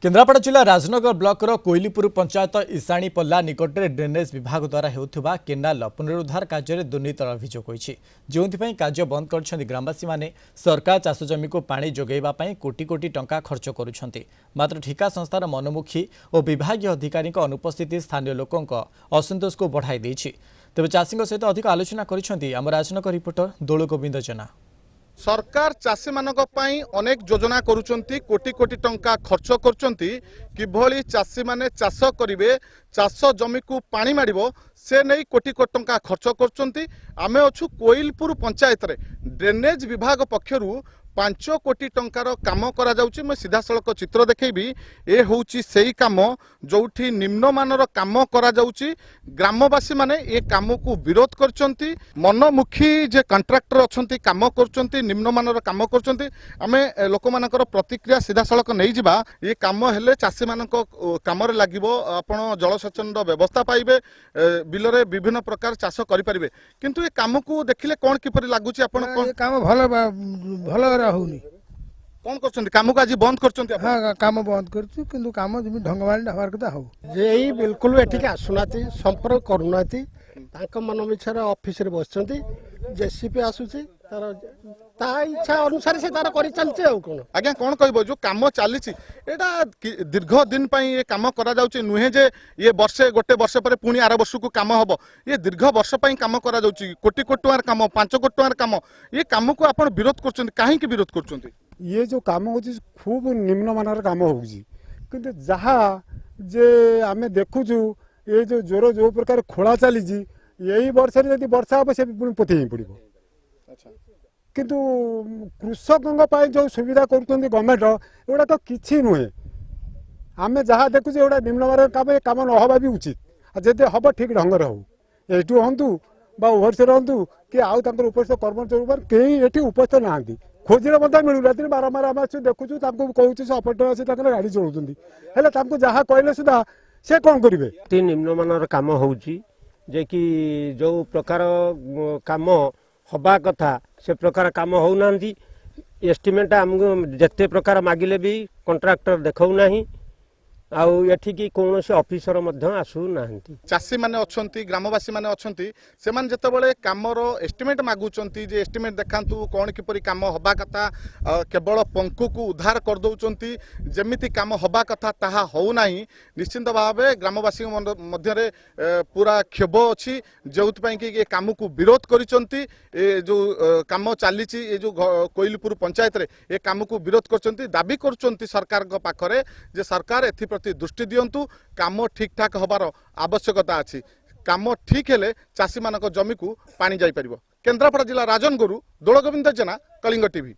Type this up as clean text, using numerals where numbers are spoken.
केन्द्रापड़ा जिला राजनगर ब्लॉकर कोइलीपुर पंचायत ईशाणी पल्ला निकट में ड्रेनेज विभाग द्वारा होता केनाल पुनरुद्धार कार्य दुर्नीतिर अभियोग होती जो कार्य बंद कर ग्रामवासी माने सरकार चाष जमी को पानी जोगाइवाई कोटी कोटी टंका खर्च करुछंती। मात्र ठिका संस्थार मनमुखी और विभागीय अधिकारी अनुपस्थिति स्थानीय लोकों असंतोष को बढ़ाई देछि। तेज चाषी सहित अधिक आलोचना करिसेंती आम राजनगर रिपोर्टर दोल गोविंद जेना। सरकार चाषी मानक पई अनेक योजना करुचंती, कोटी कोटी टंका खर्च करुचंती किभली चाषी माने चाष करिवे, चाष जमी को पानी मारिबो से नहीं कोटी कोटी टंका खर्च करुचंती। आमे अछु कोइलपुर पंचायत रे ड्रेनेज विभाग पक्षरु 5 कोटी टंकार काम करा जाउची। मैं सीधा सड़क चित्र देखैबी ए होउची सेही काम जोठी निम्नमानर काम करा जाउची। ग्रामवासी माने ए काम को विरोध करचंती। मनमुखी जे कॉन्ट्रैक्टर अछंती काम करचंती, निम्नमानर काम करचंती। आमे लोकमानकर प्रतिक्रिया सीधा सड़क नै जिबा। ए काम हेले चाषी मानक काम रे लागिबो, आपण जलसेचन व्यवस्था पाइबे, बिलरे विभिन्न प्रकार चाष करि परिबे। किंतु ए काम को देखिले कोन किपरि लागुची? आपण कोन काम भलो होनी कौन करछंती? काम को आज बंद करछंती? हाँ, काम बंद करछु किंतु काम जमी ढंग वाली हवार कथा हो जे बिल्कुल एठिक आसुनाती, संपर्क करूनाती। तांका मन मिछर ऑफिस रे बसछंती, जेसीपी आसुची तार ता इच्छा अनुसार से तार करि चलचे। आ कोन आज्ञा कोन कहबो जो काम चालीची एटा दीर्घ दिन पई ये काम करा जाउची नुहे जे ये वर्षे गोटे वर्ष पर पुनी आर वर्ष को काम हबो। ये दीर्घ वर्ष पई काम करा जाउची, कोटी कोटी टंकार काम, 5 कोटी टंकार काम। ये काम को आपण विरोध करछंती, काहे कि विरोध करछंती? ये जो काम होची खूब निम्नमानर काम होची, किंतु जहा जे आमे देखुछु ये जो जोर जो प्रकार खोला चलीची यही वर्ष यदि वर्षा हम से पोथी पड़ो। किंतु कृषकों जो सुविधा कर गवर्नमेंट एगुड़ा तो किसी नुहे। आम जहाँ देखुचे एगुड़ा निम्नमानर काम, ये काम न हवा भी उचित। जदि हम ठीक ढंग हो एटू हूँ बा ओभरसीर हूँ कि आउ उपस्थित कर्मचारी कहीं ये उपस्थित ना खोजिले मिलूना। बारंबार आम देखुचु कहूँ से अपटर अच्छे गाड़ी चलाऊँ जहाँ कहले सुधा से कौन करेंगे? निम्नमानर काम होउची जे कि जो प्रकार काम हवा कथा से प्रकार काम होना। एस्टिमेट आमको जिते प्रकार मागिले भी कॉन्ट्रैक्टर देखौ नाही, आउ एठिकी कौन से ऑफिसर आसू ना। चाषी माने अछंती, ग्रामवासी माने अछंती, से माने जतबेले कामर एस्टिमेट मागुचंती जे एस्टिमेट देखांतु कोन किपरि काम हबा कथा, केवल पंकु को उद्धार कर दउचंती। जेमिति काम हबा कथा ताहा हो नाही। निश्चित भावे ग्रामवासी मध्य रे पूरा खेब अछि जेउत पई कि ये काम को विरोध करिसंती। ए जो काम चालीची ए जो कोइलपुर पंचायत रे ए काम को विरोध करचंती, दाबी करचंती सरकार को पाखरे जे सरकार एथि प्रति दृष्टि दियंतु। काम ठीक ठाक हबार आवश्यकता अछि। काम ठीक हेले चाषी मानक जमी को पानी जाई परिबो। केन्द्रापड़ा जिला राजनगरु दोल गोविंद जेना, कलिंग टीवी।